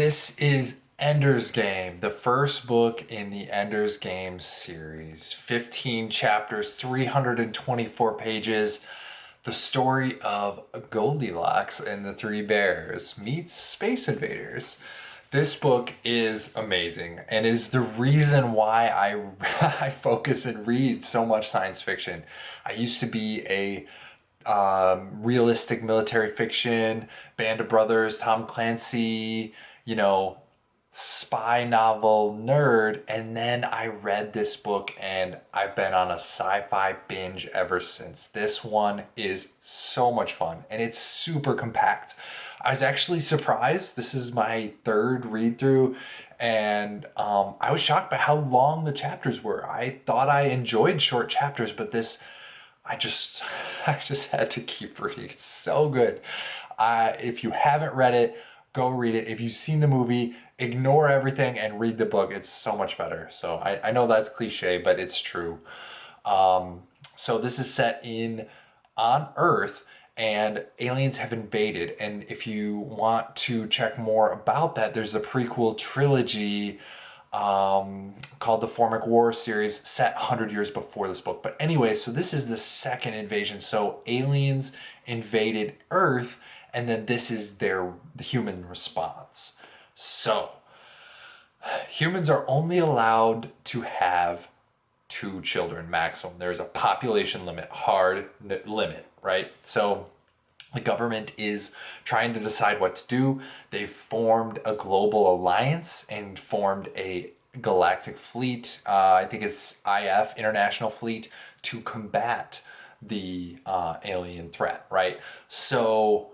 This is Ender's Game, the first book in the Ender's Game series. 15 chapters, 324 pages. The story of Goldilocks and the Three Bears meets Space Invaders. This book is amazing and is the reason why I focus and read so much science fiction. I used to be a realistic military fiction, Band of Brothers, Tom Clancy, you know, spy novel nerd. And then I read this book and I've been on a sci-fi binge ever since. This one is so much fun and it's super compact. I was actually surprised. This is my third read through and I was shocked by how long the chapters were. I thought I enjoyed short chapters, but this I just I just had to keep reading. It's so good. If you haven't read it, go read it. If you've seen the movie, ignore everything and read the book. It's so much better. So I know that's cliche, but it's true. So this is set in on Earth and aliens have invaded. And if you want to check more about that, there's a prequel trilogy called the Formic War series set 100 years before this book. But anyway, so this is the second invasion. So aliens invaded Earth and then this is the human response. So humans are only allowed to have two children maximum. There's a population limit, hard limit, right? So the government is trying to decide what to do. They've formed a global alliance and formed a galactic fleet. I think it's IF, International Fleet, to combat the alien threat, right? So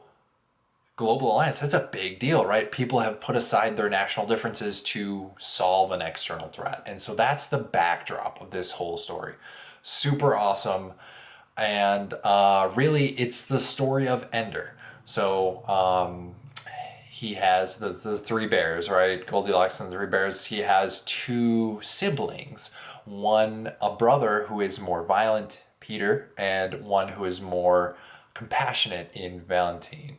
global alliance, that's a big deal, right? People have put aside their national differences to solve an external threat. And so that's the backdrop of this whole story. Super awesome. And really, it's the story of Ender. So he has the three bears, right? Goldilocks and the three bears. He has two siblings. One, a brother who is more violent, Peter, and one who is more compassionate in Valentine.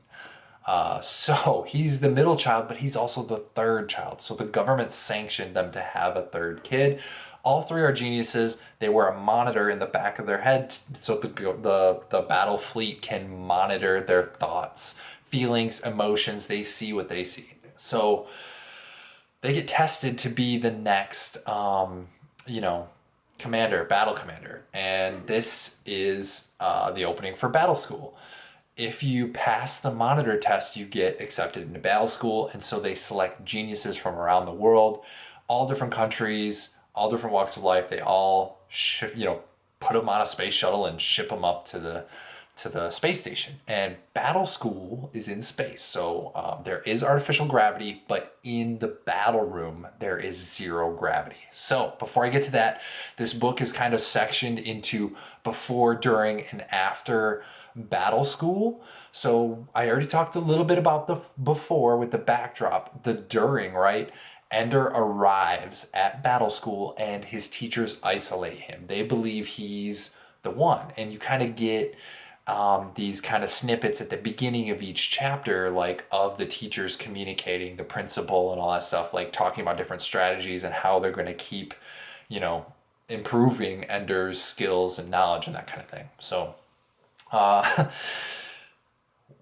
So he's the middle child, but he's also the third child. So the government sanctioned them to have a third kid. All three are geniuses. They wear a monitor in the back of their head so the battle fleet can monitor their thoughts, feelings, emotions. They see what they see. So they get tested to be the next, commander, battle commander. And this is the opening for battle school. If you pass the monitor test, you get accepted into battle school. And so they select geniuses from around the world, all different countries, all different walks of life. They all, put them on a space shuttle and ship them up to the space station. And battle school is in space. So there is artificial gravity, but in the battle room, there is zero gravity. So before I get to that, this book is kind of sectioned into before, during, and after battle school. So I already talked a little bit about the before with the backdrop, the during, right? Ender arrives at battle school and his teachers isolate him. They believe he's the one. And you kind of get these kind of snippets at the beginning of each chapter, like of the teachers communicating, the principal and all that stuff, like talking about different strategies and how they're going to keep, improving Ender's skills and knowledge and that kind of thing. So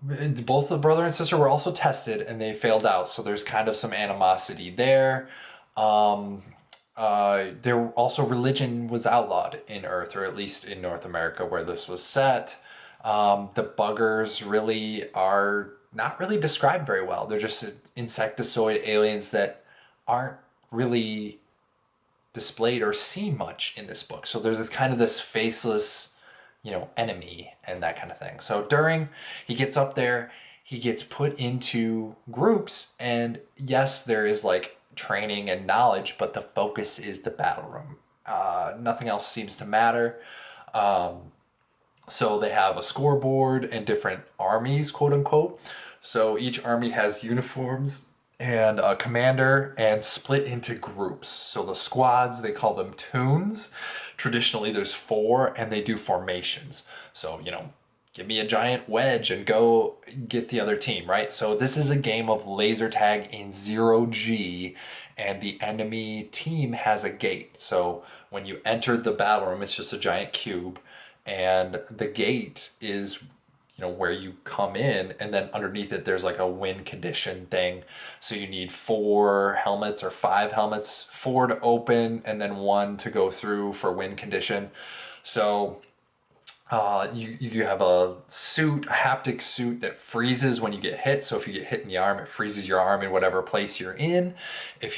both the brother and sister were also tested and they failed out. So there's kind of some animosity there. There also religion was outlawed in Earth, or at least in North America where this was set. The buggers really are not really described very well. They're just insectoid aliens that aren't really displayed or seen much in this book. So there's this faceless, enemy and that kind of thing. So during he gets up there, he gets put into groups, and yes, there is like training and knowledge, but the focus is the battle room. Nothing else seems to matter. So they have a scoreboard and different armies, quote unquote. So each army has uniforms and a commander and split into groups. So the squads, they call them toons. Traditionally there's four and they do formations. So, give me a giant wedge and go get the other team, right? So this is a game of laser tag in 0G, and the enemy team has a gate. So when you enter the battle room, it's just a giant cube, and the gate is where you come in, and then underneath it there's like a win condition thing. So you need 4 helmets or 5 helmets, 4 to open and then 1 to go through for win condition. So you have a suit, a haptic suit that freezes when you get hit. So if you get hit in the arm, it freezes your arm in whatever place you're in. If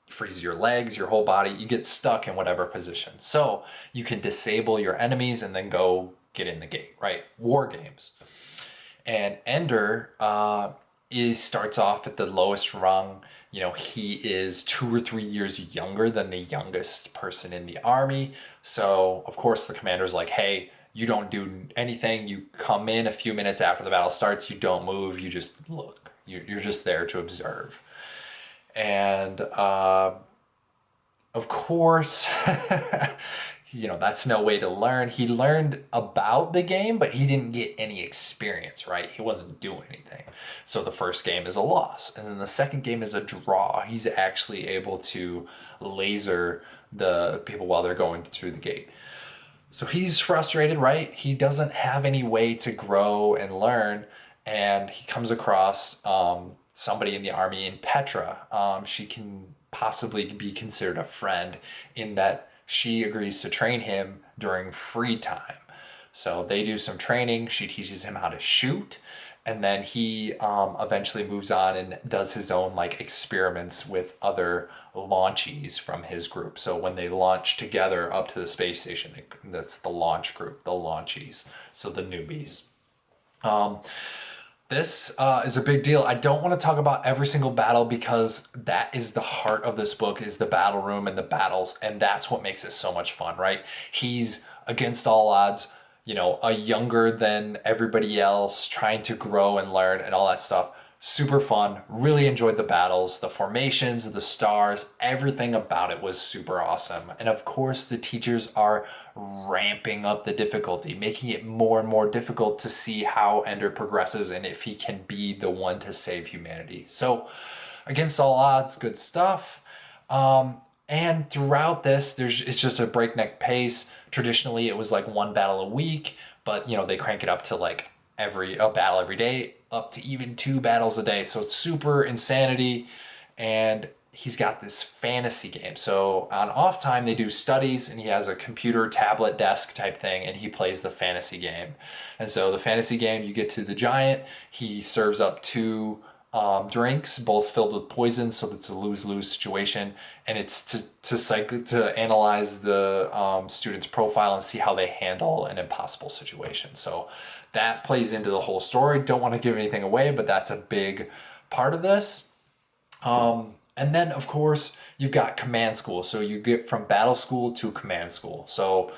freezes your legs, your whole body, you get stuck in whatever position. So you can disable your enemies and then go get in the gate, right? War games. And Ender starts off at the lowest rung. He is 2 or 3 years younger than the youngest person in the army. So, of course, the commander's like, hey, you don't do anything. You come in a few minutes after the battle starts. You don't move. You just look. You're just there to observe. And, of course, that's no way to learn. He learned about the game, but he didn't get any experience, right? He wasn't doing anything. So the first game is a loss. And then the second game is a draw. He's actually able to laser the people while they're going through the gate. So he's frustrated, right? He doesn't have any way to grow and learn. And he comes across somebody in the army in Petra. She can possibly be considered a friend in that she agrees to train him during free time. So they do some training. She teaches him how to shoot. And then he eventually moves on and does his own experiments with other launchies from his group. So when they launch together up to the space station, that's the launch group, the launchies. So the newbies. This is a big deal. I don't want to talk about every single battle because that is the heart of this book, is the battle room and the battles, and that's what makes it so much fun, right? He's against all odds, a younger than everybody else, trying to grow and learn and all that stuff. Super fun. Really enjoyed the battles, the formations, the stars, everything about it was super awesome. And of course, the teachers are ramping up the difficulty, making it more and more difficult to see how Ender progresses and if he can be the one to save humanity. So, against all odds, good stuff. And throughout this, it's just a breakneck pace. Traditionally, it was like 1 battle a week, but they crank it up to a battle every day, up to even 2 battles a day. So it's super insanity. And he's got this fantasy game. So on off time, they do studies, and he has a computer tablet desk type thing, and he plays the fantasy game. And so the fantasy game, you get to the giant, he serves up 2 drinks, both filled with poison, so it's a lose-lose situation, and it's to analyze the student's profile and see how they handle an impossible situation. So that plays into the whole story. Don't want to give anything away, but that's a big part of this. And then, of course, you've got command school. So you get from battle school to command school. So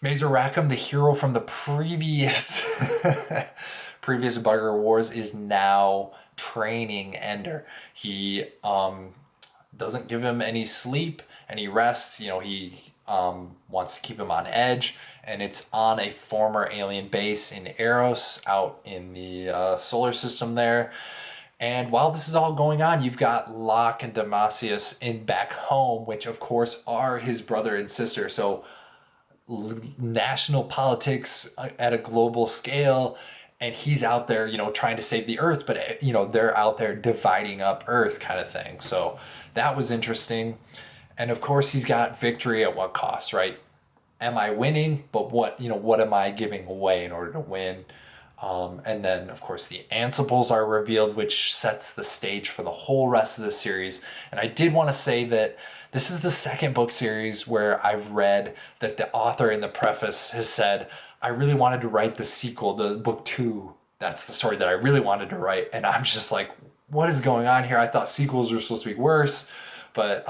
Mazer Rackham, the hero from the previous Bugger Wars, is now training Ender. He doesn't give him any sleep, any rest. He wants to keep him on edge, and it's on a former alien base in Eros, out in the solar system there. And while this is all going on, you've got Locke and Demasius in back home, which of course are his brother and sister. So national politics at a global scale, and he's out there, trying to save the Earth, but they're out there dividing up Earth kind of thing. So that was interesting. And of course, he's got victory at what cost, right? Am I winning? But what am I giving away in order to win? And then, of course, the Anciples are revealed, which sets the stage for the whole rest of the series. And I did want to say that this is the second book series where I've read that the author in the preface has said, I really wanted to write the sequel, the book 2. That's the story that I really wanted to write. And I'm just like, what is going on here? I thought sequels were supposed to be worse. But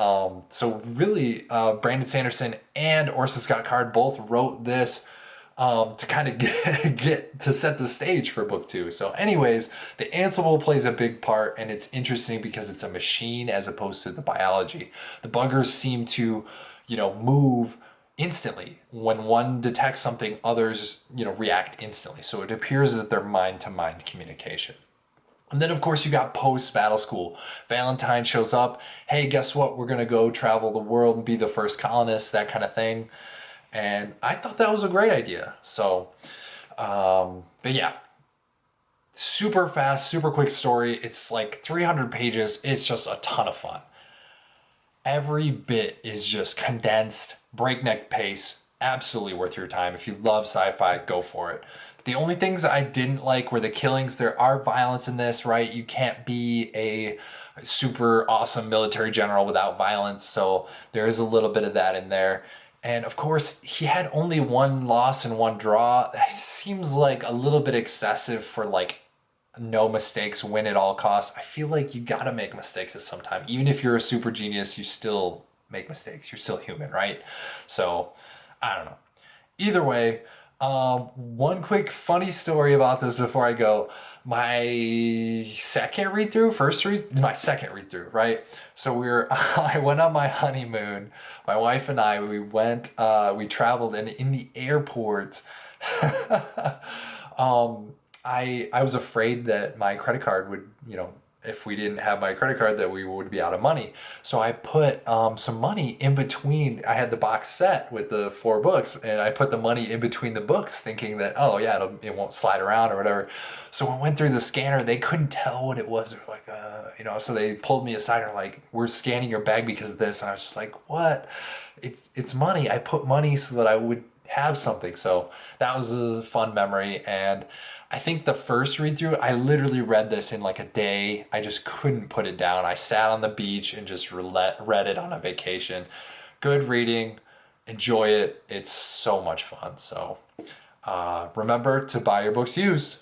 so really, Brandon Sanderson and Orsen Scott Card both wrote this to kind of get to set the stage for book 2. So anyways, the Anciple plays a big part, and it's interesting because it's a machine as opposed to the biology. The buggers seem to, move instantly. When one detects something, others, react instantly. So it appears that they're mind-to-mind communication. And then, of course, you got post-battle school. Valentine shows up. Hey, guess what? We're going to go travel the world and be the first colonists, that kind of thing. And I thought that was a great idea. So, but yeah, super fast, super quick story. It's like 300 pages. It's just a ton of fun. Every bit is just condensed, breakneck pace. Absolutely worth your time. If you love sci-fi, go for it. The only things I didn't like were the killings. There are violence in this, right? You can't be a super awesome military general without violence, so there is a little bit of that in there. And of course, he had only one loss and one draw. That seems like a little bit excessive for like no mistakes, win at all costs. I feel like you gotta make mistakes at some time. Even if you're a super genius, you still make mistakes. You're still human, right? So, I don't know. Either way, one quick funny story about this before I go. My second read through, right? So I went on my honeymoon. My wife and I, we traveled, and in the airport, I was afraid that my credit card would, if we didn't have my credit card, that we would be out of money. So I put some money in between. I had the box set with the 4 books, and I put the money in between the books, thinking that, oh yeah, it won't slide around or whatever. So when I went through the scanner, they couldn't tell what it was. They were like, so they pulled me aside and were like, we're scanning your bag because of this. And I was just like, what? It's money. I put money so that I would have something. So that was a fun memory. And I think the first read through, I literally read this in like a day. I just couldn't put it down. I sat on the beach and just read it on a vacation. Good reading. Enjoy it. It's so much fun. So remember to buy your books used.